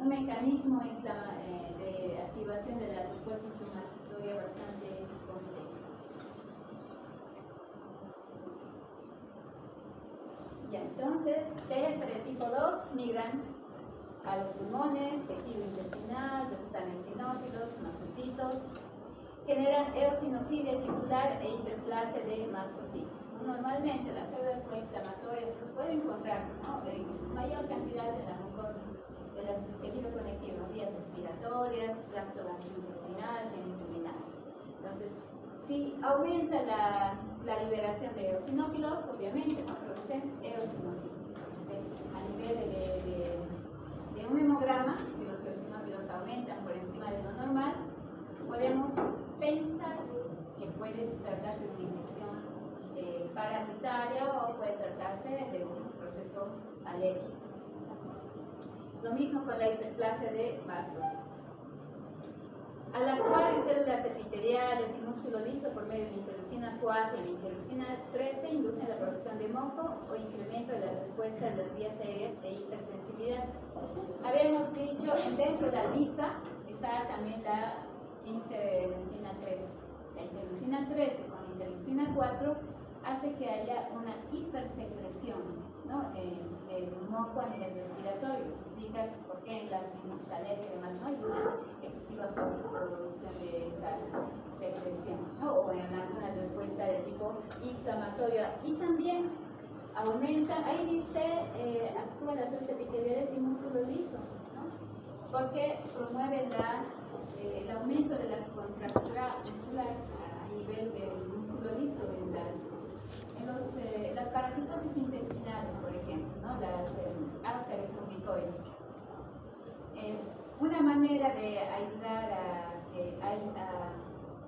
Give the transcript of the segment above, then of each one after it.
un mecanismo de activación de la respuesta inflamatoria bastante complejo. Ya, entonces, para el tipo 2 migran a los pulmones, tejido intestinal, resultan eosinófilos, mastocitos, generan eosinofilia tisular e hiperplasia de mastocitos. Normalmente las células proinflamatorias pues, pueden encontrarse, ¿no?, en mayor cantidad en la mucosa del tejido conectivo, vías respiratorias, tracto gastrointestinal, genitourinario. Entonces, si aumenta la liberación de eosinófilos, obviamente, ¿no?, producen eosinofilia. Entonces, a nivel de un hemograma, si los eosinófilos aumentan por encima de lo normal, podemos pensar que puede tratarse de una infección parasitaria o puede tratarse de un proceso alérgico. Lo mismo con la hiperplasia de mastocitos. Al actuar en células epiteliales y músculo liso por medio de la interleucina 4 y la interleucina 13, inducen la producción de moco o incremento de la respuesta de las vías aéreas e hipersensibilidad. Habíamos dicho, dentro de la lista está también la interleucina 13. La interleucina 13 con la interleucina 4 hace que haya una hipersecreción, ¿no?, de moco a nivel respiratorio. Se explica por qué en la sinusitis alérgica y demás no hay una excesiva producción de esta secreción, ¿no?, o en alguna respuesta de tipo inflamatorio. Y también aumenta, ahí dice, actúa las células epiteliales y músculo liso, ¿no?, porque promueve el aumento de la contractura muscular a nivel del músculo liso en las parasitosis intestinales, por ejemplo, ¿no?, las Ascaris fungicoides. Una manera de ayudar a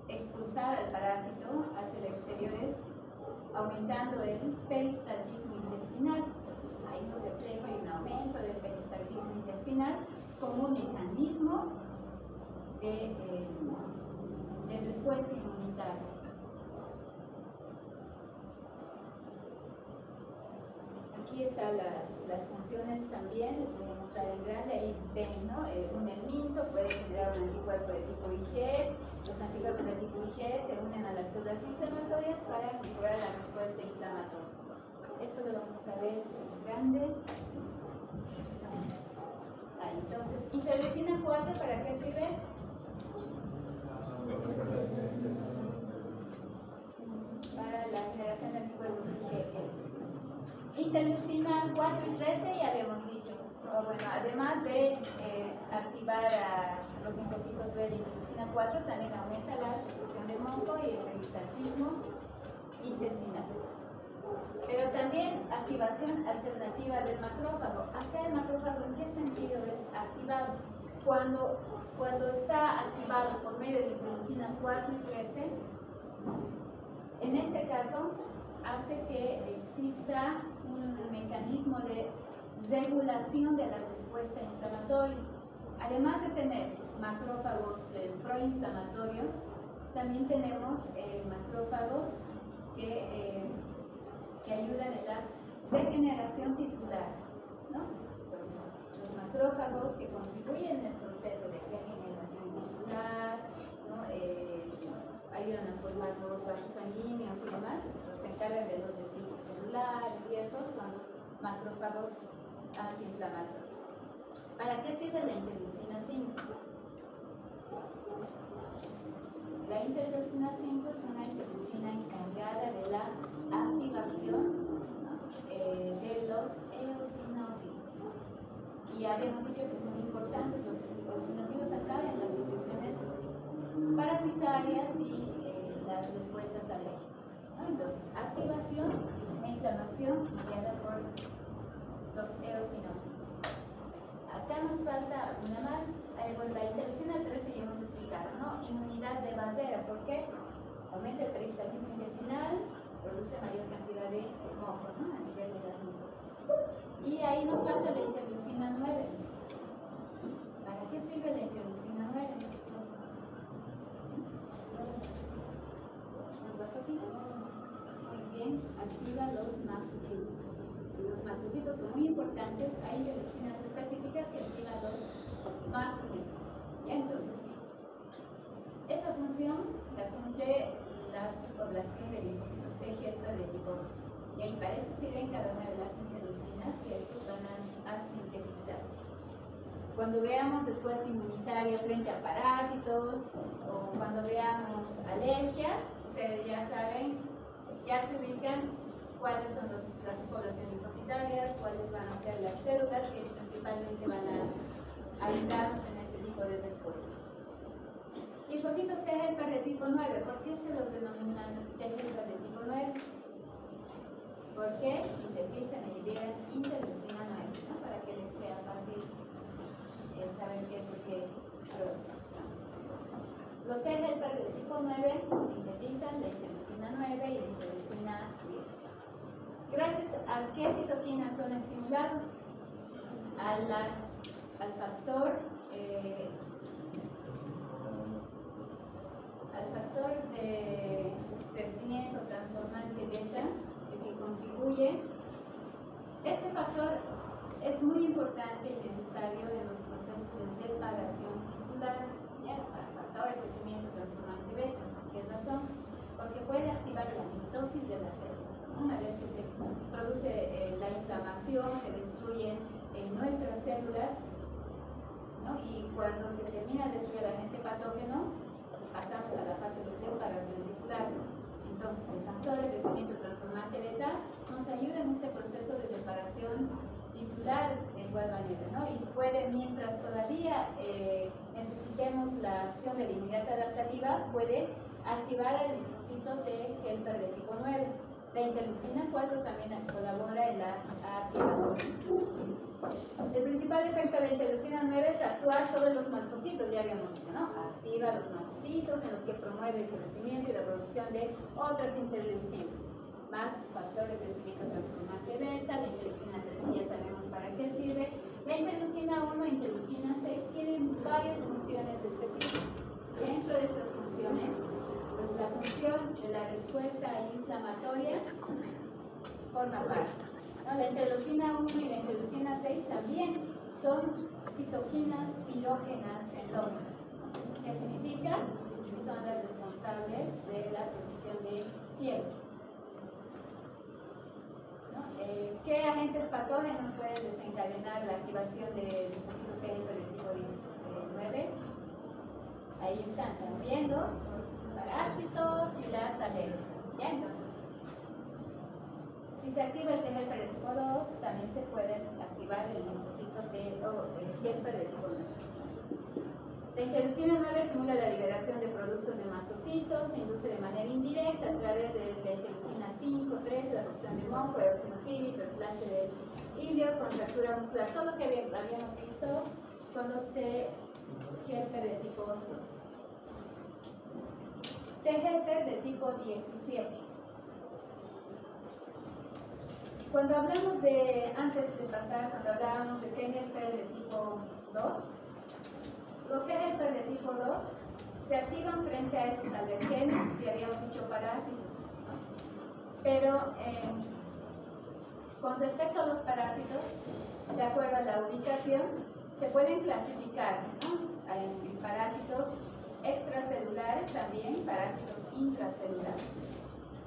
expulsar al parásito hacia el exterior es aumentando el peristaltismo intestinal. Entonces, ahí nos refleja un aumento del peristaltismo intestinal como un mecanismo de respuesta inmunitaria. Aquí están las funciones también, les voy a mostrar en grande, ahí ven, ¿no?, un helminto puede generar un anticuerpo de tipo IG, los anticuerpos de tipo IG se unen a las células inflamatorias para mejorar la respuesta inflamatoria. Esto lo vamos a ver en grande. Ahí, entonces, interleucina 4, ¿para qué sirve? Para la generación de anticuerpos IgE. Interleucina 4 y 13 ya habíamos dicho. Bueno, además de activar a los linfocitos B de interleucina 4, también aumenta la secreción de moco y el peristaltismo intestinal. Pero también activación alternativa del macrófago. Acá el macrófago, ¿en qué sentido es activado? Cuando está activado por medio de interleucina 4 y 13, en este caso hace que exista un mecanismo de regulación de la respuesta inflamatoria. Además de tener macrófagos proinflamatorios, también tenemos macrófagos que ayudan en la regeneración tisular, ¿no? Entonces, los macrófagos que contribuyen en el proceso de regeneración tisular, ¿no?, ayudan a formar nuevos vasos sanguíneos y demás, entonces se encargan de los dendritos celulares y esos son los macrófagos antiinflamatorios. ¿Para qué sirve la interleucina 5? La interleucina 5 es una interleucina encargada de la activación, ¿no?, de los eosinófilos. Y ya habíamos dicho que son importantes los eosinófilos acá en las infecciones parasitarias y las respuestas alérgicas, ¿no? Entonces, activación e inflamación mediada por los eosinófilos. Acá nos falta una más, bueno, la interleucina 13 ya hemos explicado, ¿no? Inmunidad de basera, ¿por qué? Aumenta el peristaltismo intestinal, produce mayor cantidad de moco, ¿no?, a nivel de las mucosas. Y ahí nos falta la interleucina 9. ¿Para qué sirve la interleucina 9? ¿Los basófilos? Muy bien, activa los mastocitos. Si los mastocitos son muy importantes, hay interleucinas específicas que activan los mastocitos. ¿Ya? Entonces, esa función la cumple la subpoblación de linfocitos T helper de tipo 2. Y para eso sirven cada una de las interleucinas que estos van a sintetizar. Cuando veamos respuesta inmunitaria frente a parásitos o cuando veamos alergias, ustedes ya saben, ya se ubican cuáles son las subpoblaciones linfocitarias, cuáles van a ser las células que principalmente van a ayudarnos en este tipo de respuesta. Linfocitos T helper de tipo 9, ¿por qué se los denominan T helper de tipo 9? Porque sintetizan y liberan interleucina 9, ¿no? Para que les sea fácil saber qué es lo que producen. Los T helper de tipo 9 sintetizan la interleucina 9 y la interleucina 10. Gracias a qué citoquinas son estimulados, al factor de crecimiento transformante beta, el que contribuye. Este factor es muy importante y necesario en los procesos de separación tisular, ¿ya? Para el factor de crecimiento transformante beta. ¿Por qué razón? Porque puede activar la mitosis de las células. Una vez que se produce la inflamación, se destruyen nuestras células, ¿no? Y cuando se termina de destruir el agente patógeno, pasamos a la fase de separación tisular. Entonces, el factor de crecimiento transformante beta nos ayuda en este proceso de separación tisular de igual manera, ¿no? Y puede, mientras todavía necesitemos la acción de la inmunidad adaptativa, puede activar el linfocito T helper de tipo 9. La interleucina 4 también colabora en la activación. El principal efecto de la interleucina 9 es actuar sobre los mastocitos, ya habíamos dicho, ¿no? Activa los mastocitos en los que promueve el crecimiento y la producción de otras interleucinas. Más factor de crecimiento transformante beta, la interleucina 3 ya sabemos para qué sirve. La interleucina 1 e interleucina 6 tienen varias funciones específicas. Dentro de estas funciones, pues la función de la respuesta inflamatoria forma parte, ¿no? La interleucina 1 y la interleucina 6 también son citoquinas pirógenas endógenas. ¿Qué significa? Que son las responsables de la producción de fiebre. ¿No? ¿Qué agentes patógenos pueden desencadenar la activación de linfocitos T helper de tipo 19? Ahí están también los parásitos y las alergias. ¿Ya? Entonces, si se activa el T helper de tipo 2, también se puede activar el linfocito T helper de tipo 9. La interleucina 9 estimula la liberación de productos de mastocitos, se induce de manera indirecta a través de la interleucina 5, 3, la producción de moco, eosinofilia, hiperplasia del ilio, contractura muscular, todo lo que habíamos visto con los T helper de tipo 2. T helper de tipo 17. Cuando hablamos antes de pasar, cuando hablábamos de T helper de tipo 2, los T helper de tipo 2 se activan frente a esos alergenos, si habíamos dicho parásitos, ¿no? Pero con respecto a los parásitos, de acuerdo a la ubicación, se pueden clasificar, ¿no? En parásitos extracelulares, también parásitos intracelulares.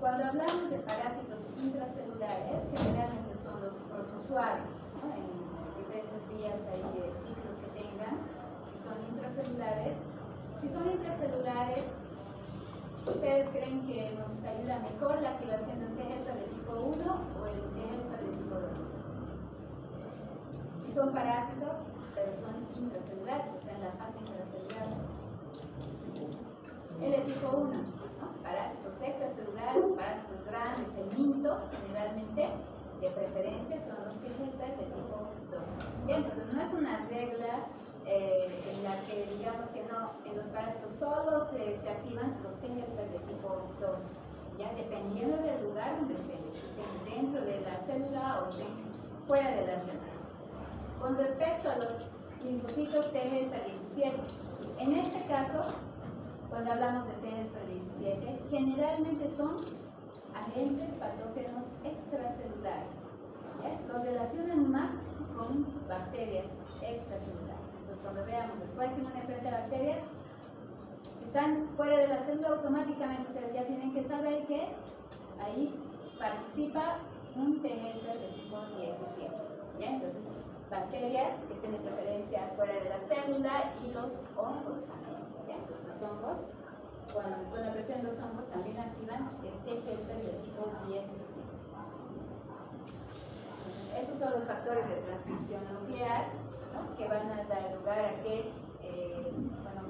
Cuando hablamos de parásitos intracelulares, generalmente son los protozoarios, ¿no? En diferentes vías hay ciclos que tengan. Si son intracelulares, ¿ustedes creen que nos ayuda mejor la activación de un T helper de tipo 1 o el T helper de tipo 2? Si son parásitos, pero son intracelulares, o sea, en la fase intracelular. El de tipo 1, ¿no? Parásitos extracelulares, parásitos grandes, helmintos, generalmente, de preferencia, son los T helper de tipo 2. Entonces, no es una regla en la que digamos que no, en los parásitos solo se activan los T helper de tipo 2, ya dependiendo del lugar donde estén dentro de la célula o estén fuera de la célula. Con respecto a los linfocitos T helper 17, en este caso, cuando hablamos de T helper 17, generalmente son agentes patógenos extracelulares. ¿Ya? Los relacionan más con bacterias extracelulares. Entonces, cuando veamos respuesta inmune frente a bacterias, si están fuera de la célula, automáticamente ustedes ya tienen que saber que ahí participa un T helper de tipo 17. ¿Ya? Entonces, bacterias que estén de preferencia fuera de la célula y los hongos también. ¿Ya? Los hongos, con la presencia de los hongos, también activan el T helper de tipo 17. Estos son los factores de transcripción nuclear, ¿no?, que van a dar lugar a que,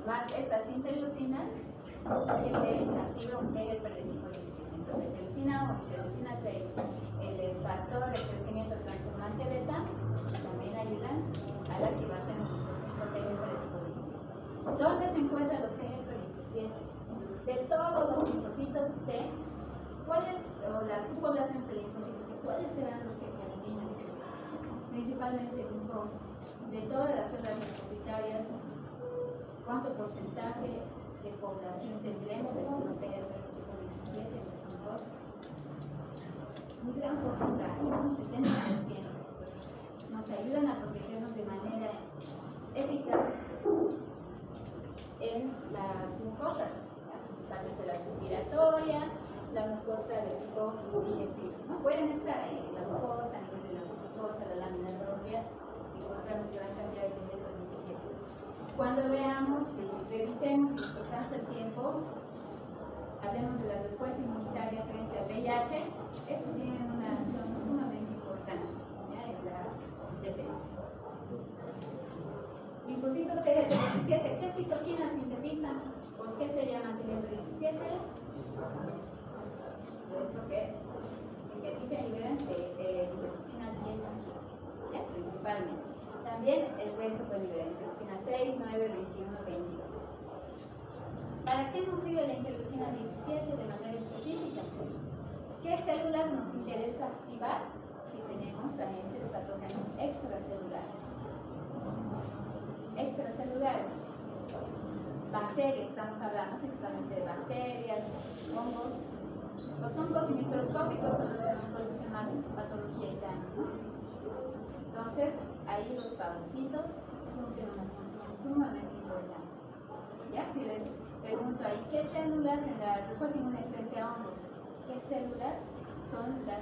más estas interleucinas, que se active un T helper de tipo 17. Entonces, interleucina 1, interleucina 6, el factor de crecimiento transformante beta, también ayudan a la activación del linfocito T helper de tipo 17. ¿Dónde se encuentran los T helper 17? De todos los linfocitos T, ¿cuáles, o las subpoblaciones de linfocitos T, cuáles serán los que predominan? Principalmente glucosas. De todas las células linfocitarias, ¿cuánto porcentaje de población tendremos de los T helper tipo 17 en las glucosas? Un gran porcentaje, un 70%. Nos ayudan a protegernos de manera eficaz en las mucosas, principalmente la respiratoria, la mucosa de tipo digestivo, ¿no? Pueden estar ahí en la mucosa, a nivel de la submucosa, la lámina propia, encontramos gran cantidad de T helper 17. Cuando veamos y revisemos y nos alcanza el tiempo, hablemos de la respuesta inmunitaria frente al VIH. Esos tienen una acción sumamente importante, ¿ya?, en la defensa. Linfocitos T helper 17, ¿qué citoquinas sintetizan? ¿Por qué se llaman T helper 17? Porque sintetizan y liberan interleucina 17, ¿ya?, principalmente. También el resto puede liberar interleucina 6, 9, 21, 22. ¿Para qué nos sirve la interleucina 17 de manera específica? ¿Qué células nos interesa activar si tenemos agentes patógenos extracelulares? Extracelulares. Bacterias, estamos hablando principalmente de bacterias, hongos. Los hongos microscópicos son los que nos producen más patología y daño, ¿no? Entonces, ahí los fagocitos cumplen una función sumamente importante. ¿Ya? Si les pregunto ahí, ¿qué células en la respuesta inmune frente a hongos? ¿Qué células son las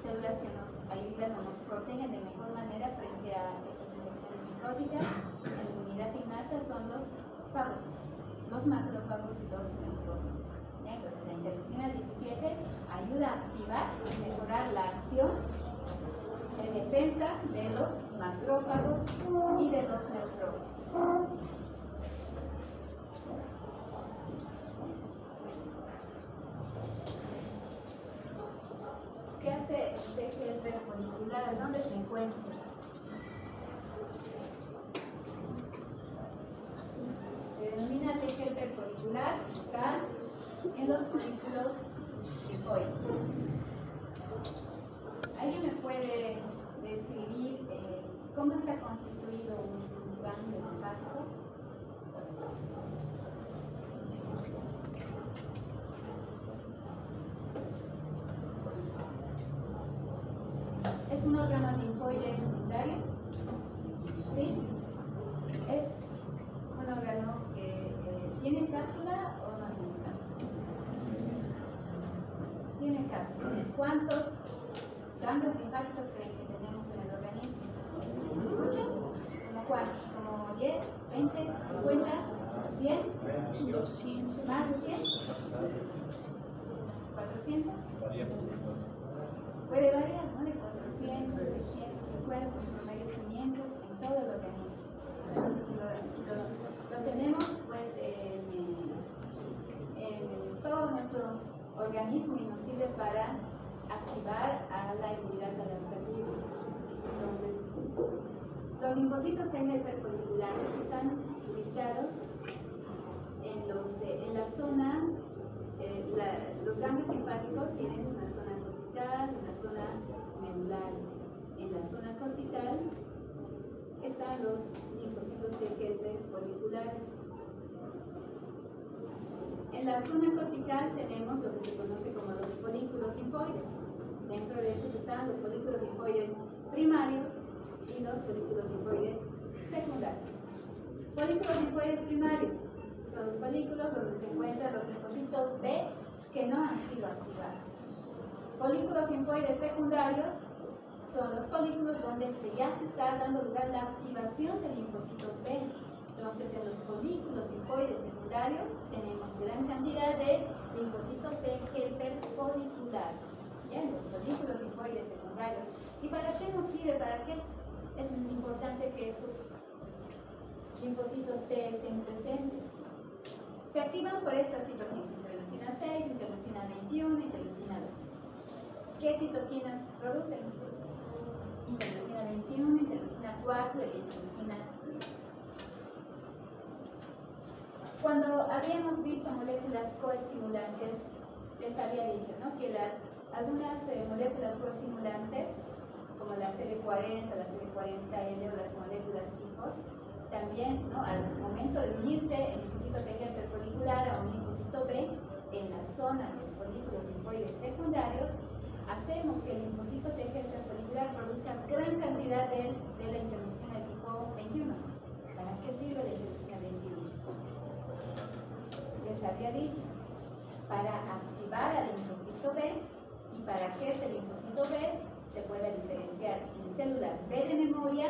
células que nos ayudan o nos protegen de mejor manera frente a estas infecciones micóticas? En inmunidad innata son los fagocitos, los macrófagos y los neutrófilos. ¿Ya? Entonces, la interleucina 17 ayuda a activar y mejorar la acción de defensa de los macrófagos y de los neutrófilos. ¿Qué hace el T helper folicular? ¿Dónde se encuentra? Se denomina T helper folicular, está en los folículos linfóides. ¿Alguien me puede describir cómo está constituido un ganglio linfático? ¿Es un órgano linfoide secundario? ¿Sí? ¿Es un órgano que tiene cápsula o no tiene cápsula? Tiene cápsula. ¿Cuántos ganglios linfáticos creen que tenemos en el organismo? ¿Muchos? ¿Como cuántos? ¿Como 10, 20, 50, 100? 200. ¿Más de 100? ¿400? Puede variar, ¿no? De 400, 650, promedio 500 en todo el organismo. Entonces, lo tenemos pues en todo nuestro organismo y nos sirve para activar a la inmunidad adaptativa. Entonces, los linfocitos T helper foliculares están ubicados en la zona, los ganglios linfáticos tienen una zona cortical, una zona medular. En la zona cortical están los linfocitos T helper foliculares. En la zona cortical tenemos lo que se conoce como los folículos linfoides. Dentro de estos están los folículos linfoides primarios y los folículos linfoides secundarios. Folículos linfoides primarios son los folículos donde se encuentran los linfocitos B que no han sido activados. Folículos linfoides secundarios son los folículos donde ya se está dando lugar a la activación de linfocitos B. Entonces, en los folículos linfoides secundarios tenemos gran cantidad de linfocitos T helper foliculares. ¿Ya? En los folículos linfoides secundarios. ¿Y para qué nos sirve? ¿Para qué es importante que estos linfocitos T estén presentes? Se activan por estas citoquinas, interleucina 6, interleucina 21, interleucina 2. ¿Qué citoquinas producen? Interleucina 21, interleucina 4 y interleucina 10. Cuando habíamos visto moléculas coestimulantes, les había dicho, ¿no?, que algunas moléculas coestimulantes, como la CD40, la CD40L o las moléculas ICOS, también, ¿no?, al momento de unirse el linfocito T helper folicular a un linfocito B en la zona de los folículos linfoides secundarios, hacemos que el linfocito T helper folicular produzca gran cantidad de la interleucina de tipo 21. ¿Para qué sirve la interleucina 21? Les había dicho, para activar al linfocito B y para que este linfocito B se pueda diferenciar en células B de memoria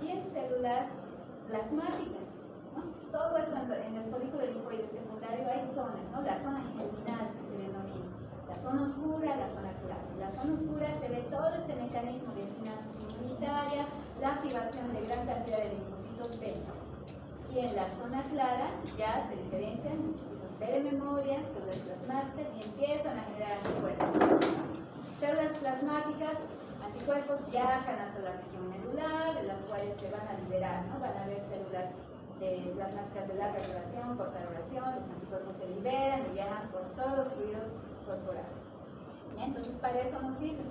y en células plasmáticas, ¿no? Todo esto en el folículo linfoide secundario hay zonas, ¿no? La zona germinal que se denomina, la zona oscura, la zona clara. En la zona oscura se ve todo este mecanismo de sinapsis inmunitaria, la activación de gran cantidad de linfocitos B. Y en la zona clara ya se diferencian linfocitos B de memoria, células plasmáticas y empiezan a generar anticuerpos, ¿no? Células plasmáticas, anticuerpos viajan hasta la región medular, de las cuales se van a liberar, ¿no? Van a haber células plasmáticas de larga duración, corta duración, los anticuerpos se liberan y viajan por todos los fluidos corporales. Entonces, para eso nos sirve,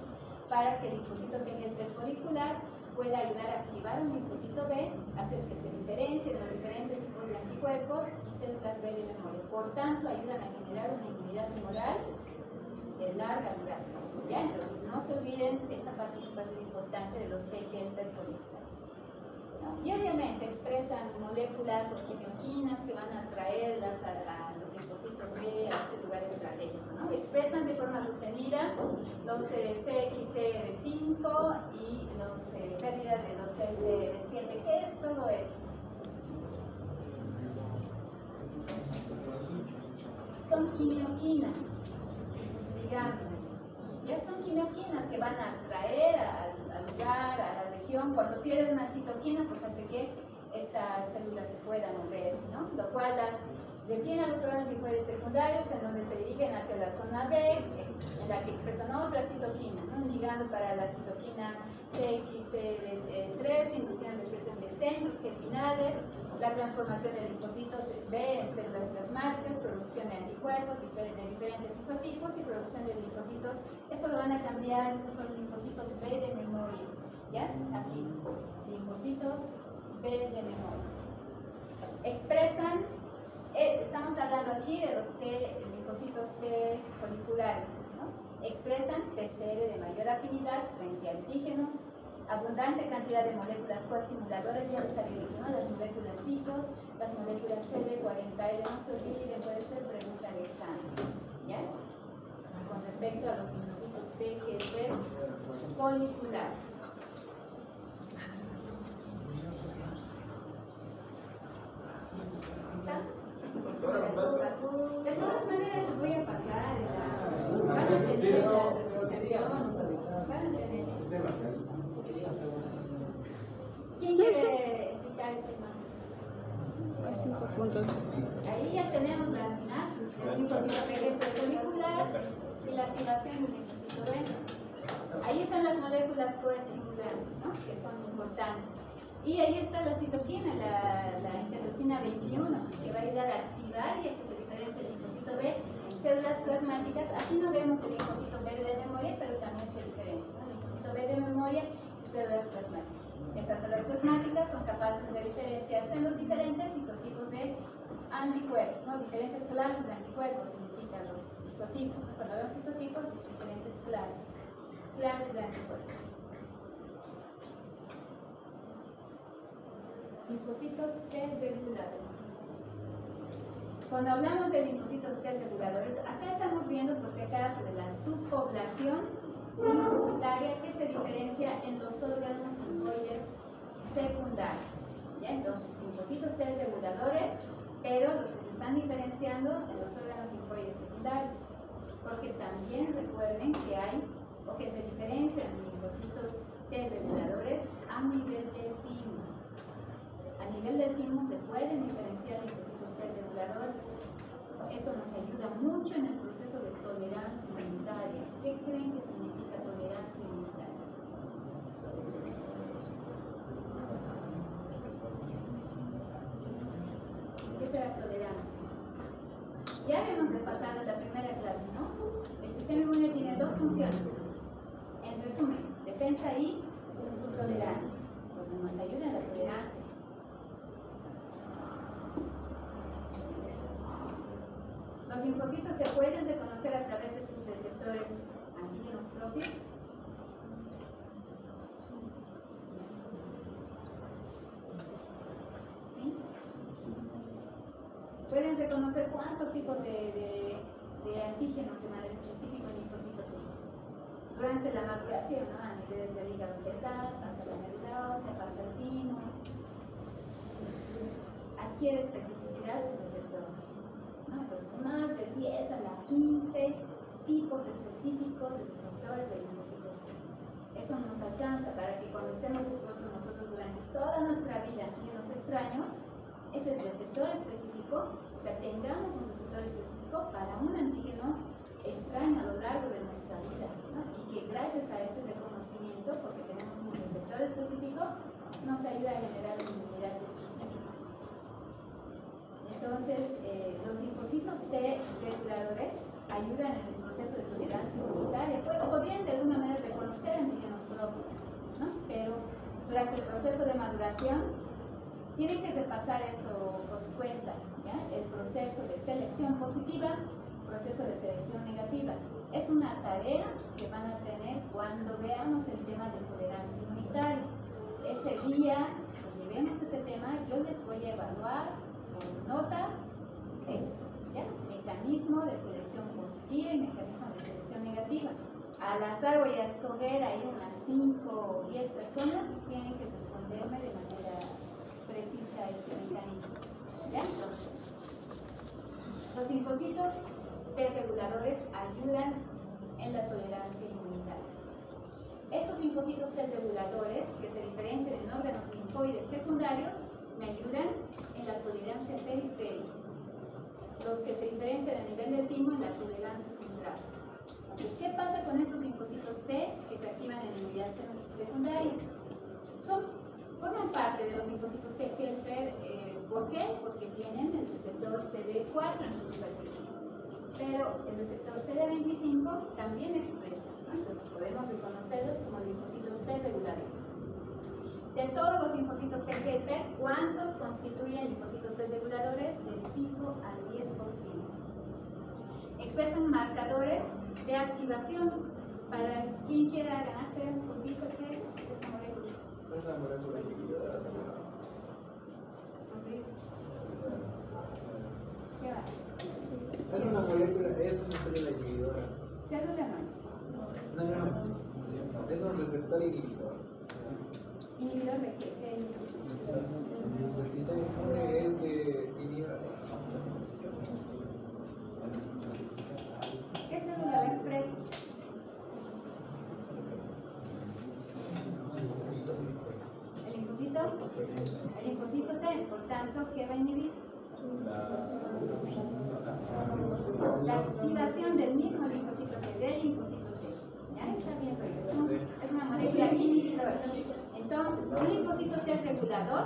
para que el linfocito T helper folicular pueda ayudar a activar un linfocito B, hacer que se diferencien los diferentes tipos de anticuerpos y células B de memoria. Por tanto, ayudan a generar una inmunidad tumoral de larga duración. ¿Ya? Entonces, no se olviden esa participación importante de los T helper foliculares, ¿no? Y obviamente expresan moléculas o quimioquinas que van a traerlas a los linfocitos B a este lugar estratégico, ¿no? Expresan de forma sostenida los CXCR5 y los pérdidas de los CCR7. ¿Qué es todo esto? Son quimioquinas y sus ligandos. Ya son quimioquinas que van a atraer al lugar, a la región. Cuando pierden una citoquina, pues hace que estas células se puedan mover, ¿no? Lo cual las detiene a los órganos linfoides secundarios, en donde se dirigen hacia la zona B, en la que expresan otra citoquina, ¿no? Un ligando para la citoquina CXCR3, induciendo la expresión de centros germinales, la transformación de linfocitos B en células plasmáticas, producción de anticuerpos de diferentes isotipos y producción de linfocitos. Esto lo van a cambiar, estos son linfocitos B de memoria, ¿ya? Aquí, linfocitos B de memoria. Expresan, estamos hablando aquí de los linfocitos T foliculares, ¿no? Expresan PCR de mayor afinidad frente a antígenos, abundante cantidad de moléculas coestimuladoras, ya les había dicho, ¿no? Las moléculas CITOS, las moléculas CD40L, no se olviden, puede ser pregunta de examen, ¿ya? Con respecto a los linfocitos T helper foliculares. De todas maneras les voy a pasar, van a tener la presentación, van a tener. ¿Quién quiere explicar este tema? 5 puntos. Ahí ya tenemos la sinapsis del linfocito T helper folicular y la activación del linfocito B. Ahí están las moléculas coestimulantes, ¿no? Que son importantes. Y ahí está la citoquina, la interleucina 21, que va a ayudar a activar y a que se diferencie el linfocito B en células plasmáticas. Aquí no vemos el linfocito B de memoria, pero también se diferencia, ¿no? El linfocito B de memoria y células plasmáticas. Estas células plasmáticas son capaces de diferenciarse en los diferentes isotipos de anticuerpos, ¿no? Diferentes clases de anticuerpos significan los isotipos, ¿no? Cuando vemos isotipos, diferentes clases de anticuerpos. linfocitos T reguladores. Cuando hablamos de linfocitos T reguladores, acá estamos viendo por si acaso de la subpoblación linfocitaria que se diferencia en los órganos linfoides secundarios. ¿Ya? Entonces, linfocitos T reguladores, pero los que se están diferenciando en los órganos linfoides secundarios. Porque también recuerden que hay, o que se diferencian linfocitos T reguladores a nivel del timo. A nivel del timo se pueden diferenciar linfocitos T reguladores. Esto nos ayuda mucho en el proceso de tolerancia inmunitaria. ¿Qué creen que significa tolerancia inmunitaria? ¿Qué será tolerancia? Ya habíamos repasado en la primera clase, ¿no? El sistema inmune tiene dos funciones. En resumen, defensa y tolerancia. Entonces nos ayuda en la tolerancia. Los linfocitos se pueden reconocer a través de sus receptores antígenos propios. ¿Sí? Pueden reconocer cuántos tipos de antígenos de manera específica el linfocito tiene. Durante la maduración, ¿no? A niveles del hígado fetal, pasa la médula ósea, pasa el timo. Adquiere especificidad sus receptores. Entonces, más de 10 a la 15 tipos específicos de receptores de linfocitos T. Eso nos alcanza para que cuando estemos expuestos nosotros durante toda nuestra vida a antígenos extraños, ese receptor específico, o sea, tengamos un receptor específico para un antígeno extraño a lo largo de nuestra vida, ¿no? Y que gracias a ese reconocimiento, porque tenemos un receptor específico, nos ayuda a generar una inmunidad específica. Entonces, los linfocitos T reguladores ayudan en el proceso de tolerancia inmunitaria. Pues podrían de alguna manera reconocer antígenos propios, ¿no? Pero durante el proceso de maduración tienen que repasar eso por su cuenta, ¿ya? El proceso de selección positiva, proceso de selección negativa. Es una tarea que van a tener cuando veamos el tema de tolerancia inmunitaria. Ese día que llevemos ese tema, yo les voy a evaluar por nota esto, ¿ya? Mecanismo de selección positiva y mecanismo de selección negativa. Al azar voy a escoger ahí unas 5 o 10 personas, tienen que responderme de manera precisa este mecanismo, ¿ya? Entonces, los linfocitos T reguladores ayudan en la tolerancia inmunitaria. Estos linfocitos T reguladores, que se diferencian en órganos linfoides secundarios, me ayudan en la tolerancia periférica. Los que se diferencian a nivel del timo en la tolerancia central. Entonces, ¿qué pasa con estos linfocitos T que se activan en la inmunidad secundaria? Forman parte de los linfocitos T helper. ¿Por qué? Porque tienen el receptor CD4 en su superficie. Pero el receptor CD25 también expresa, ¿no? Entonces podemos reconocerlos como linfocitos T reguladores. De todos los linfocitos T helper, ¿cuántos constituyen linfocitos T reguladores? Del 5 al 10%. Expresan marcadores de activación. Para quien quiera ganarse un puntito, ¿qué es esta molécula? Es la molécula inhibidora de la... ¿Qué va? Es una molécula, es una célula inhibidora. Célula no. No. Es un receptor inhibidor. ¿Inhibidor de qué? ¿Qué inhibidor? El sistema inmune es de inhibidor. ¿Qué célula la expresa? El linfocito. El linfocito T, por tanto, ¿qué va a inhibir? La activación del mismo linfocito T, del linfocito T. ¿Ya? Está bien, es una molécula inhibidora. Entonces, un linfocito T regulador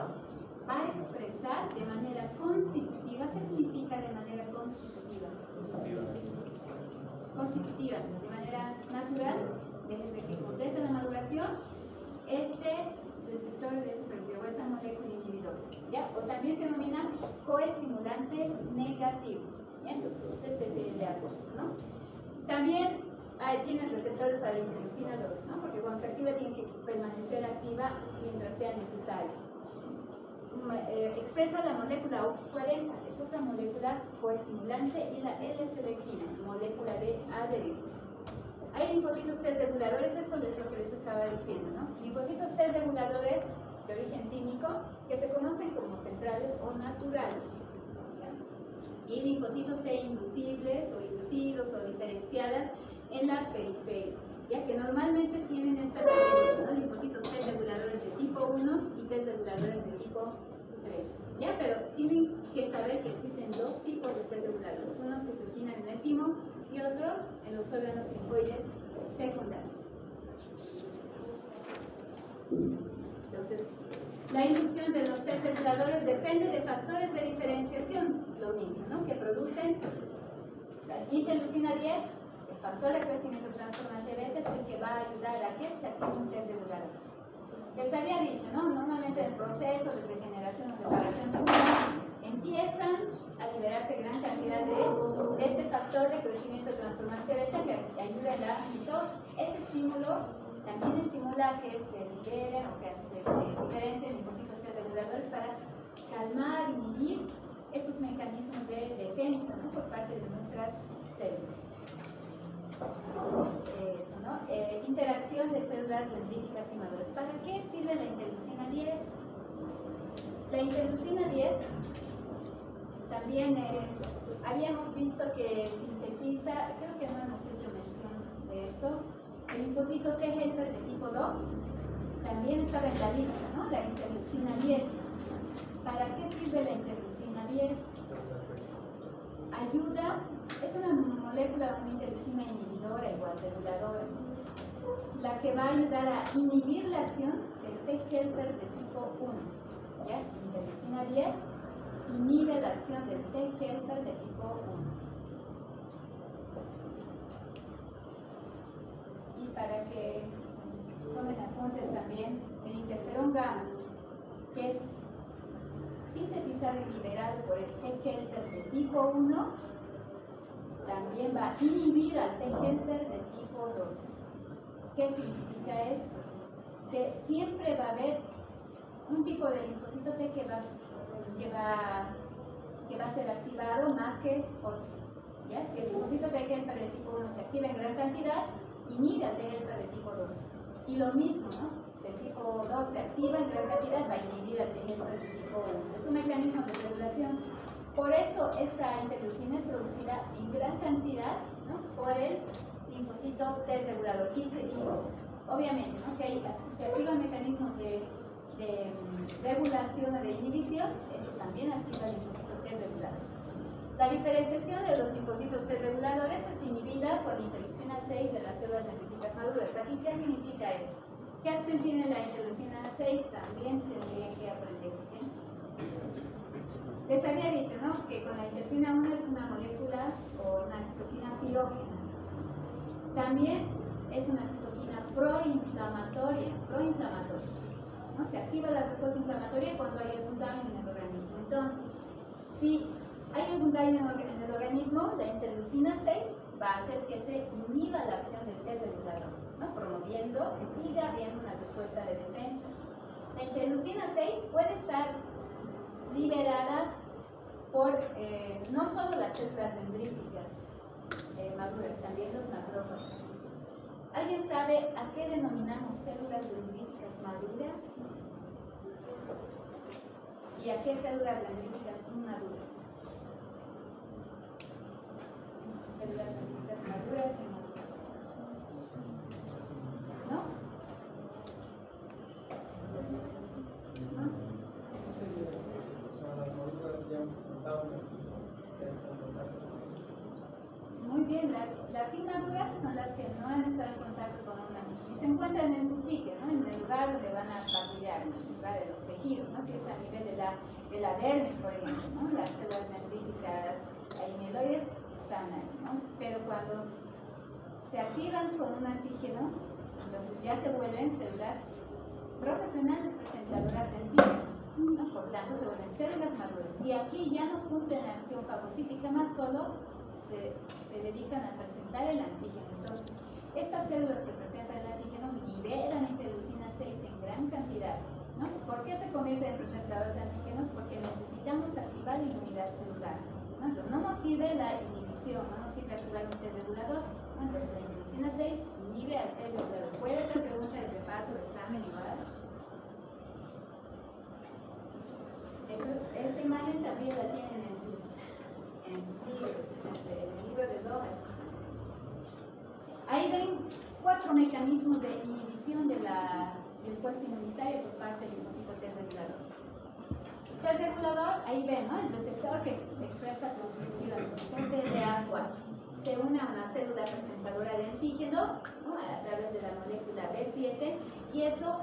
va a expresar de manera constitutiva. ¿Qué significa de manera constitutiva? Constitutiva, de manera natural, desde que completa la maduración, este receptor de superficie o esta molécula inhibidora, ¿ya? O también se denomina coestimulante negativo, ¿ya? Entonces ese es el TLA, ¿no? También tiene receptores para la interleucina 2, ¿no? Porque cuando se activa tiene que permanecer activa mientras sea necesario. expresa la molécula OX40, es otra molécula coestimulante, y la L-selectina, molécula de adherencia. Hay linfocitos T reguladores, esto es lo que les estaba diciendo, ¿no? Linfocitos T reguladores de origen químico que se conocen como centrales o naturales, ¿ya? Y linfocitos T inducibles o inducidos o diferenciadas en la periferia, ya que normalmente tienen esta característica, ¿no? Linfocitos T reguladores de tipo 1 y T reguladores de tipo 3, ¿ya? Pero tienen que saber que existen dos tipos de T reguladores, unos que se originan en el timo y otros en los órganos linfoides secundarios. Entonces, la inducción de los T reguladores depende de factores de diferenciación, lo mismo, ¿no? Que producen la interleucina 10, el factor de crecimiento transformante beta es el que va a ayudar a que se active un T regulador. Les había dicho, ¿no? Normalmente en el proceso de degeneración o separación tisular empiezan a liberarse gran cantidad de este factor de crecimiento transformante beta que ayuda en la mitosis. Ese estímulo también estimula que se liberen o que se diferencien linfocitos T reguladores para calmar, inhibir estos mecanismos de defensa, ¿no? Por parte de nuestras células. Entonces, eso, ¿no? Interacción de células dendríticas y maduras. ¿Para qué sirve la interleucina 10? La interleucina 10 también habíamos visto que sintetiza, creo que no hemos hecho mención de esto, el linfocito T helper de tipo 2 también estaba en la lista, ¿no? La interleucina 10. ¿Para qué sirve la interleucina 10? Ayuda, es una molécula, una interleucina inhibidora igual reguladora, la que va a ayudar a inhibir la acción del T helper de tipo 1, ¿ya? Interleucina 10 inhibe la acción del T helper de tipo 1. Y para que tomen apuntes también, el interferón gamma, que es sintetizado y liberado por el T helper de tipo 1, también va a inhibir al T helper de tipo 2. ¿Qué significa esto? Que siempre va a haber un tipo de linfocito T que va a ser activado más que otro, ¿ya? Si el linfocito T helper de tipo 1 se activa en gran cantidad, inhibe al T helper de tipo 2. Y lo mismo, ¿no? Si el tipo 2 se activa en gran cantidad, va a inhibir al T helper de tipo 1. Es un mecanismo de regulación. Por eso esta interleucina es producida en gran cantidad, ¿no? Por el linfocito T regulador. Y obviamente, ¿no? Si activan mecanismos de regulación o de inhibición, eso también activa el linfocito T regulador. La diferenciación de los linfocitos T reguladores es inhibida por la interleucina 6 de las células dendríticas maduras. ¿Aquí qué significa eso? ¿Qué acción tiene la interleucina 6? También tendría que aprender, ¿sí? Les había dicho, ¿no? Que con la interleucina 1 es una molécula o una citoquina pirógena. También es una citoquina proinflamatoria, ¿no? Se activa la respuesta inflamatoria cuando hay algún daño en el organismo. Entonces, si hay algún daño en el organismo, la interleucina 6 va a hacer que se inhiba la acción del T regulador, ¿no? Promoviendo que siga habiendo una respuesta de defensa. La interleucina 6 puede estar liberada por no solo las células dendríticas maduras, también los macrófagos. ¿Alguien sabe a qué denominamos células dendríticas maduras? ¿Y a qué células dendríticas inmaduras? Células dendríticas maduras y inmaduras. ¿No? ¿No? Muy bien, las inmaduras son las que no han estado en contacto con un antígeno y se encuentran en su sitio, ¿no? En el lugar donde van a patrullar, en el lugar de los tejidos, ¿no? Si es a nivel de la dermis, por ejemplo, ¿no? Las células dendríticas mieloides están ahí, ¿no? Pero cuando se activan con un antígeno, entonces ya se vuelven células profesionales presentadoras de antígenos, ¿no? Por tanto se vuelven células maduras. Y aquí ya no cumplen la acción fagocítica, más solo se dedican a presentar el antígeno. Entonces, estas células que presentan el antígeno liberan interleucina 6 en gran cantidad, ¿no? ¿Por qué se convierten en presentadores de antígenos porque necesitamos activar la inmunidad celular, ¿no? Entonces no nos sirve la inhibición, no nos sirve activar un test regulador, ¿no? Entonces la interleucina 6 inhibe al test regulador. ¿Puede ser pregunta de paso de examen igual? Esta imagen también la tienen en sus libros, en el libro de Zohar. Ahí ven 4 mecanismos de inhibición de la respuesta inmunitaria por parte del linfocito T regulador. T regulador, ahí ven, ¿no? El receptor que expresa constitutivamente TDA4 se une a una célula presentadora de antígeno, ¿no? A través de la molécula B7, y eso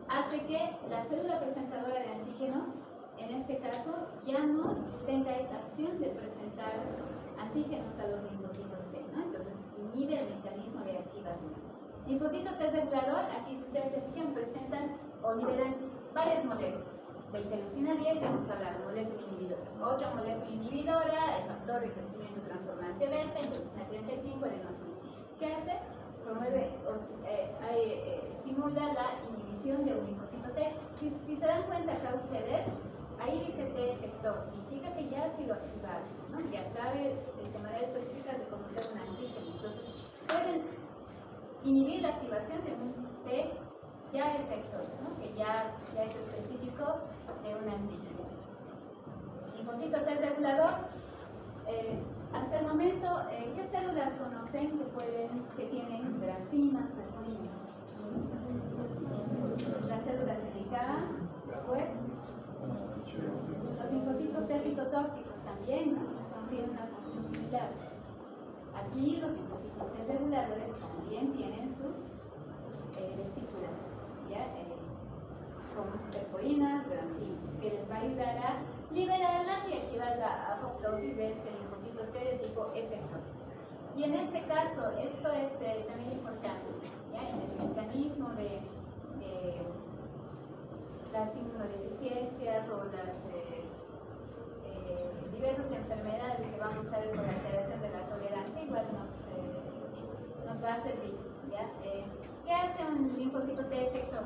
hace que la célula presentadora de antígenos, en este caso, ya no tenga esa acción de presentar antígenos a los linfocitos T, ¿no? Entonces inhibe el mecanismo de activación. Linfocito T regulador, aquí si ustedes se fijan, presentan o liberan varias moléculas. La interleucina 10, ya hemos hablado, molécula inhibidora. Otra molécula inhibidora, el factor de crecimiento transformante beta, interleucina 35, adenosina. ¿Qué hace? Promueve, estimula la inhibición de un linfocito T. Si se dan cuenta acá ustedes, ahí dice T efector, significa que ya ha sido activado, ¿no? Ya sabe de manera específica de conocer un antígeno. Entonces, pueden inhibir la activación de un T ya efector, ¿no? Que ya es específico de un antígeno. Linfocito T regulador, hasta el momento, ¿qué células conocen que tienen granzimas, perforinas? Las células NK, después. Los linfocitos T citotóxicos también, ¿no? Tienen una función similar. Aquí los linfocitos T reguladores también tienen sus vesículas, ¿ya? Con perforinas, granzimas, que les va a ayudar a liberarlas y activar la apoptosis de este linfocito T de tipo efector. Y en este caso, esto es también importante, ¿ya? En el mecanismo de las inmunodeficiencias o las diversas enfermedades que vamos a ver por alteración de la tolerancia, igual nos va a servir, ¿ya? ¿Qué hace un linfocito T efector?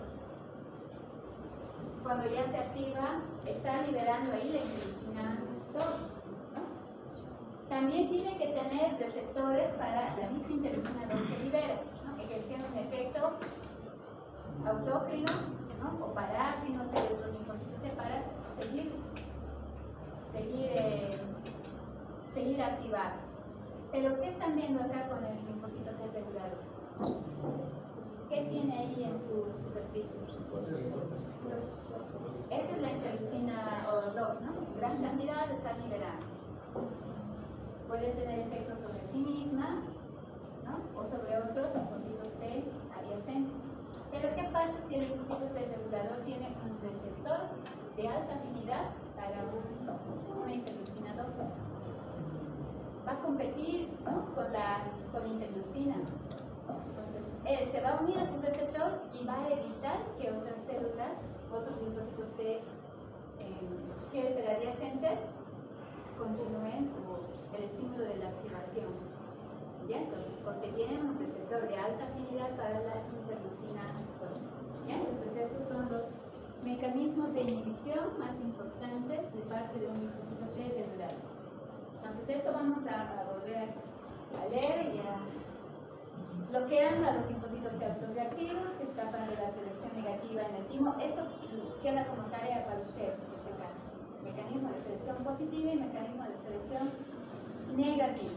Cuando ya se activa, está liberando ahí la interleucina 2, ¿no? También tiene que tener receptores para la misma interleucina 2 que libera, ¿no? Ejerciendo un efecto autócrino, ¿no? O parácrino, hay otros linfocitos T para seguir activado. Pero ¿qué están viendo acá con el linfocito T regulador? ¿Qué tiene ahí en su superficie? Esta es la interleucina 2, ¿no? Gran cantidad está liberando. Puede tener efectos sobre sí misma, ¿no? O sobre otros linfocitos T adyacentes. Pero ¿qué pasa si el linfocito T regulador tiene un receptor de alta afinidad para una interleucina 2? Va a competir, ¿no? con la interleucina. Entonces, se va a unir a su receptor y va a evitar que otras células, otros linfocitos T adyacentes continúen el estímulo de la activación. ¿Ya? Entonces, porque tienen un receptor de alta afinidad para la interleucina 2. ¿Ya? Entonces, esos son los mecanismos de inhibición más importantes de parte de un linfocito T celular. Entonces, esto vamos a volver a leer y a bloqueando a los linfocitos T autoreactivos que escapan de la selección negativa en el timo. Esto queda como tarea para ustedes, en este caso. Mecanismo de selección positiva y mecanismo de selección negativa.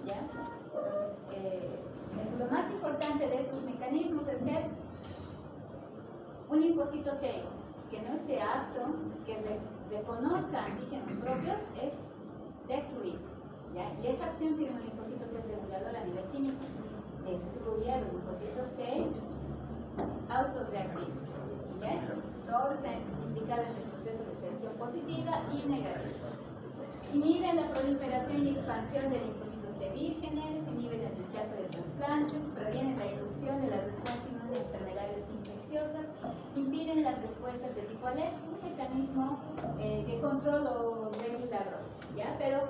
¿Ya? Entonces, lo más importante de estos mecanismos es que un linfocito T que no esté apto, que reconozca antígenos propios, es destruido. ¿Ya? Y esa acción tiene un linfocito T regulador a nivel químico. Destruye a los linfocitos T autoreactivos. ¿Ya? Entonces, todo está indicado en el proceso de selección positiva y negativa. Inhiben la proliferación y expansión de linfocitos T vírgenes, inhiben el rechazo de trasplantes, previenen la inducción de las respuestas inmunes de enfermedades infecciosas, impiden las respuestas de tipo alérgico, un mecanismo de control o regulador. ¿Ya? Pero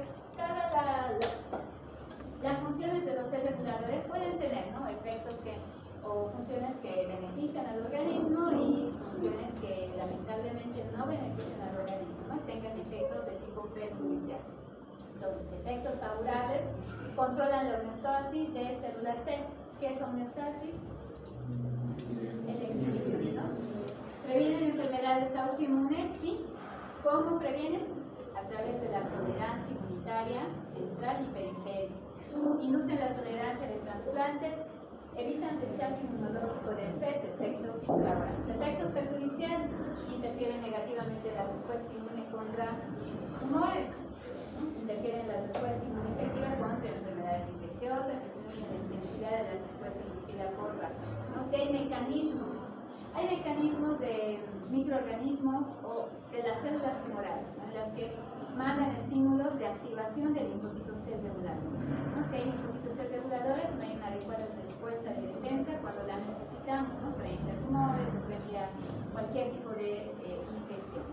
las funciones de los T reguladores pueden tener, ¿no? Efectos o funciones que benefician al organismo y funciones que lamentablemente no benefician T. ¿Qué es homeostasis? El equilibrio, ¿no? ¿Previenen enfermedades autoinmunes? Sí. ¿Cómo previenen? A través de la tolerancia inmunitaria central y periférica. Inducen la tolerancia de trasplantes, evitan rechazo inmunológico del feto, efectos perjudiciales, interfieren negativamente en la respuesta inmune contra tumores, interfieren en la respuesta inmune efectiva contra enfermedades infecciosas, disminuyen la intensidad de la respuesta inducida por vacunas. No sé, hay mecanismos de microorganismos o de las células tumorales, ¿no?, en las que mandan estímulos de activación de linfocitos T reguladores. No sé, hay linfocitos T reguladores, no hay una adecuada respuesta de defensa cuando la necesitamos, ¿no?, frente a tumores o frente a cualquier tipo de infección.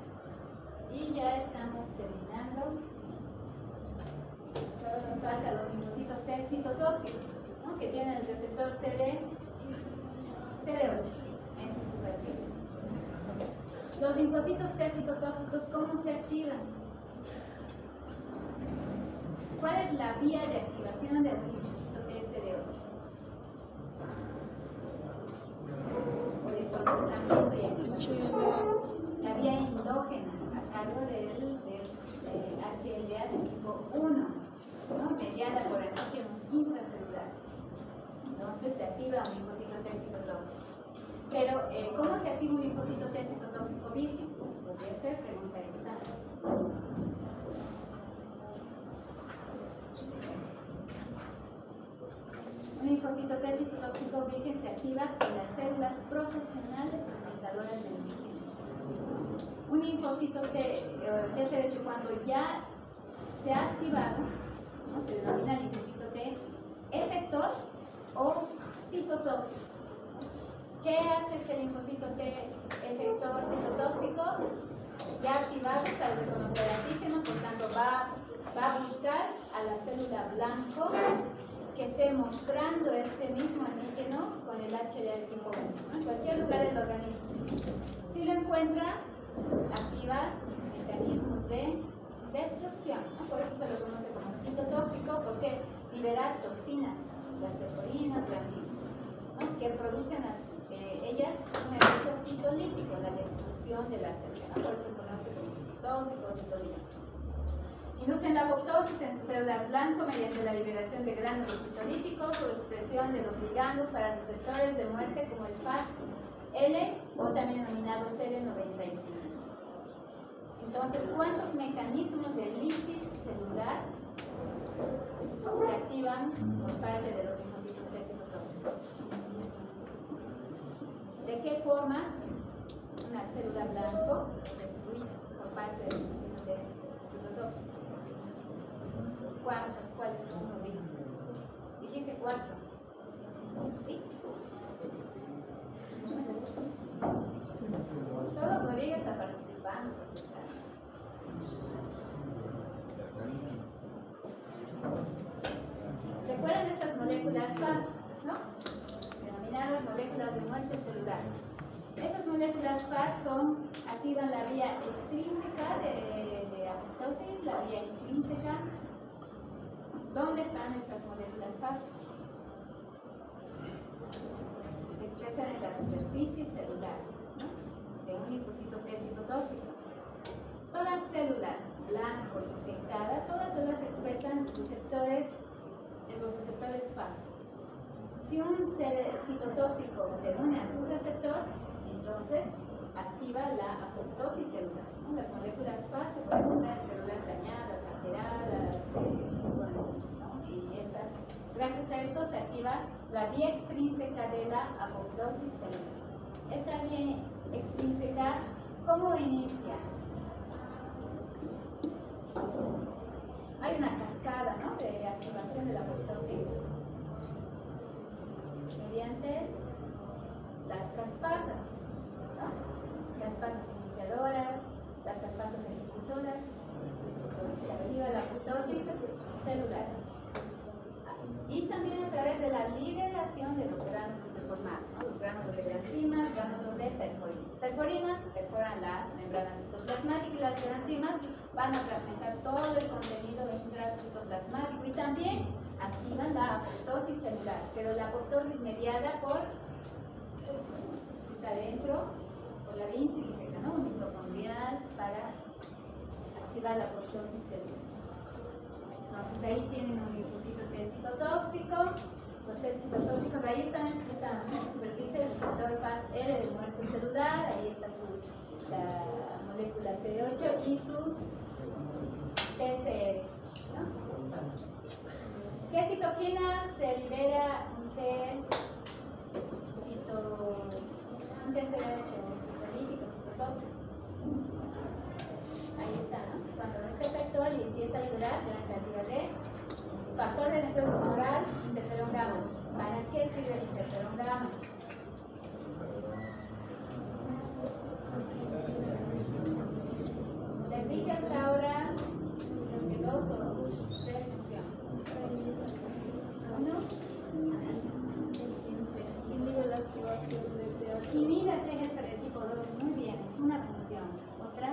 Y ya estamos terminando. Solo nos faltan los linfocitos T citotóxicos, ¿no?, que tienen el receptor CD8 en su superficie. Los linfocitos T citotóxicos, ¿cómo se activan? ¿Cuál es la vía de activación de un linfocito T CD8? O de procesamiento y activación. La vía endógena, a cargo del HLA de tipo 1, ¿no?, mediada por antígenos intracelulares. Entonces se activa un linfocito T citotóxico. Pero, ¿cómo se activa un linfocito T citotóxico virgen? Podría ser pregunta de examen. Un linfocito T citotóxico virgen se activa en las células profesionales presentadoras de antígenos. Un linfocito TCD8, cuando ya se ha activado, ¿no?, se denomina linfocito T efector o citotóxico. ¿Qué hace este linfocito T efector citotóxico? Ya activado, sabe reconocer el antígeno, por tanto va a buscar a la célula blanco que esté mostrando este mismo antígeno con el HLA de tipo 1, ¿no?, en cualquier lugar del organismo. Si lo encuentra, activa mecanismos de destrucción, ¿no? Por eso se lo conoce como citotóxico, porque libera toxinas, las perforinas, ¿no?, que producen ellas un efecto citolítico, la destrucción de la célula, ¿no? Por eso se conoce como citotóxico o citolítico. Inducen la apoptosis en sus células blanco mediante la liberación de gránulos citolíticos o expresión de los ligandos para receptores de muerte como el FAS-L o también denominado CD95. Entonces, ¿cuántos mecanismos de lisis celular se activan por parte de los linfocitos T citotóxicos? ¿De qué formas una célula blanco es destruida por parte del linfocito T citotóxico? ¿Cuántas? ¿Cuáles son, Rodrigo? Dijiste 4. ¿Sí? Solo Rodrigo está participando. ¿Se acuerdan de estas moléculas FAS, no? Denominadas moléculas de muerte celular. Estas moléculas FAS activan la vía extrínseca de apoptosis, la vía intrínseca. ¿Dónde están estas moléculas FAS? Se expresan en la superficie celular, ¿no?, de un linfocito T citotóxico. Toda célula blanco infectada, todas ellas expresan receptores, los receptores FAS. Si un citotóxico se une a su receptor, entonces activa la apoptosis celular, ¿no? Las moléculas FAS se pueden usar en células dañadas, alteradas, ¿no? Y gracias a esto se activa la vía extrínseca de la apoptosis celular. Esta vía extrínseca, ¿cómo inicia? Hay una cascada, ¿no?, de activación de la apoptosis mediante las caspasas, ¿no? Caspasas iniciadoras, las caspasas ejecutoras. Se activa la apoptosis celular. Y también a través de la liberación de los gránulos deformados, ¿no?, los gránulos de granzimas, gránulos de perforinas. Perforinas perforan la membrana citoplasmática y las granzimas van a fragmentar todo el contenido intracitoplasmático y también activan la apoptosis celular, pero la apoptosis mediada por, si está dentro, por la vía intrínseca, ¿no? Mitocondrial para activar la apoptosis celular. Entonces ahí tienen un linfocito T citotóxico. Los T citotóxicos ahí están expresados en su superficie del receptor FAS-R de muerte celular. Ahí está la molécula CD8 y sus TCRs, ¿no? ¿Qué citoquinas se libera un TCH o citolítico, citotóxico? Ahí está, ¿no? Cuando ese efector le empieza a liberar gran cantidad de factor de necrosis tumoral, interferón gamma. ¿Para qué sirve el interferón gamma? Les dije hasta ahora creo que 2 o 3 funciones. 1. Inhibe el TGFR tipo 2. Muy bien, es una función. Otra.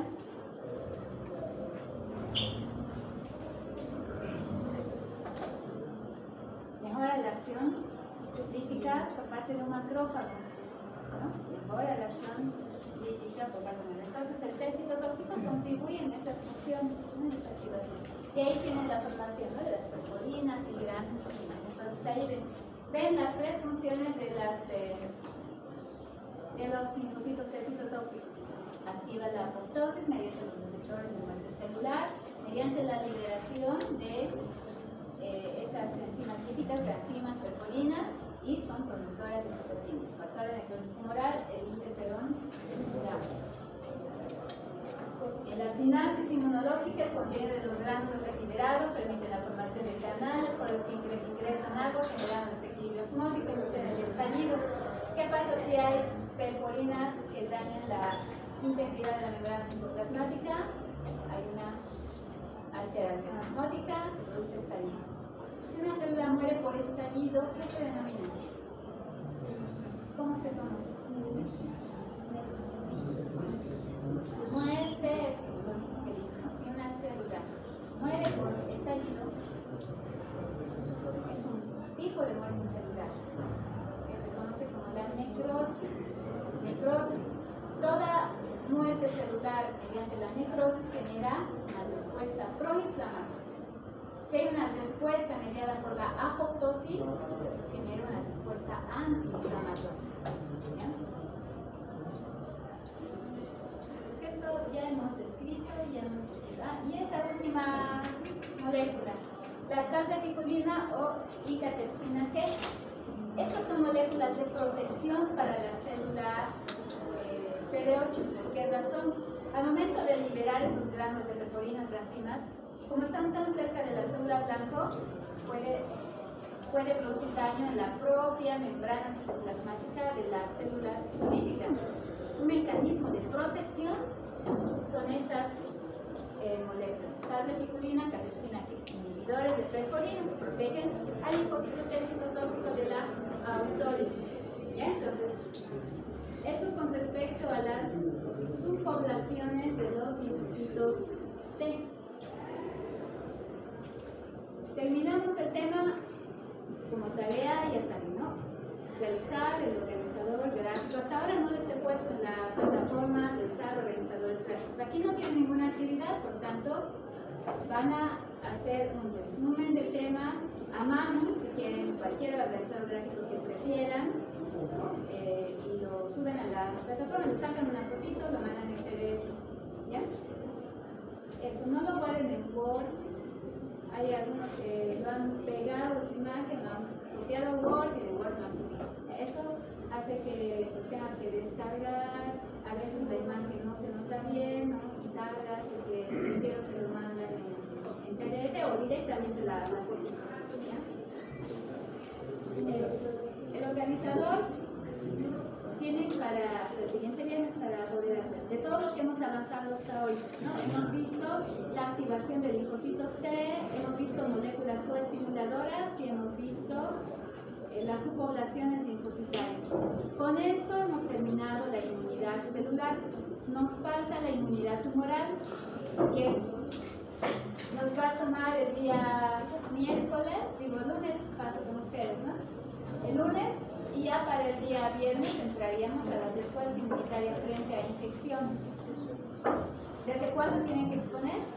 Mejora la acción lítica por parte de un macrófago, ¿no? Mejora la acción lítica por parte de un. Entonces el T citotóxico contribuye en esas funciones, en esa activación. Y ahí tienen la formación, ¿no? De las perforinas y grandes enzimas. Entonces ahí ven las 3 funciones de los linfocitos T citotóxicos. Activa la apoptosis mediante los receptores de muerte celular, mediante la liberación de estas enzimas críticas, enzimas perforinas, y son productoras de citoquinas. Factor de necrosis tumoral, el interferón gamma. En la sinapsis inmunológica, el contenido de los gránulos es liberado, permite la formación de canales por los que ingresan agua, generando desequilibrio osmótico, inducen el estallido. ¿Qué pasa si hay perforinas que dañan la integridad de la membrana citoplasmática? Hay una alteración osmótica, produce estallido. Si una célula muere por estallido, ¿qué se denomina? ¿Cómo se conoce? Muerte es lo mismo que dice, ¿no? Si una célula muere por estallido, es un tipo de muerte celular que se conoce como la necrosis. Toda muerte celular mediante la necrosis genera una respuesta proinflamatoria. Si hay una respuesta mediada por la apoptosis, genera una respuesta antiinflamatoria. ¿Ya? Esto ya hemos descrito, y esta última molécula, la calceticulina o icatepsina G. Estas son moléculas de protección para la célula CD8. ¿Por qué razón? Al momento de liberar estos granos de perforinas, transinas, como están tan cerca de la célula blanco, puede producir daño en la propia membrana citoplasmática de las células citolíticas. Un mecanismo de protección son estas moléculas, calceticulina, catepsina, inhibidores de perforinas, protegen al linfocito T citotóxico de la autólisis. ¿Ya? Entonces, eso con respecto a las subpoblaciones de los linfocitos T. Terminamos el tema como tarea, ya saben, ¿no? Realizar el organizador gráfico. Hasta ahora no les he puesto en la plataforma de usar organizadores gráficos. Aquí no tienen ninguna actividad, por tanto, van a hacer un resumen del tema a mano, si quieren, cualquier organizador gráfico que prefieran, y lo suben a la plataforma, le sacan una fotito, lo mandan en PDF. ¿Ya? Eso, no lo guarden en Word. Hay algunos que lo han pegado su imagen, lo han copiado a Word y de Word lo han subido. Eso hace que pues, tengan que descargar, a veces la imagen no se nota bien, ¿no? Y tarda, así que prefiero que lo mandan en PDF o directamente la fotito. ¿Ya? El organizador tiene para el siguiente viernes para poder hacer. De todo lo que hemos avanzado hasta hoy, ¿no? Hemos visto la activación de linfocitos T, hemos visto moléculas coestimuladoras y hemos visto las subpoblaciones linfocitarias. Con esto hemos terminado la inmunidad celular. Nos falta la inmunidad tumoral, que Nos va a tomar el día miércoles, digo lunes, paso con ustedes, ¿no? El lunes, y ya para el día viernes entraríamos a las escuelas inmunitarias frente a infecciones. ¿Desde cuándo tienen que exponer?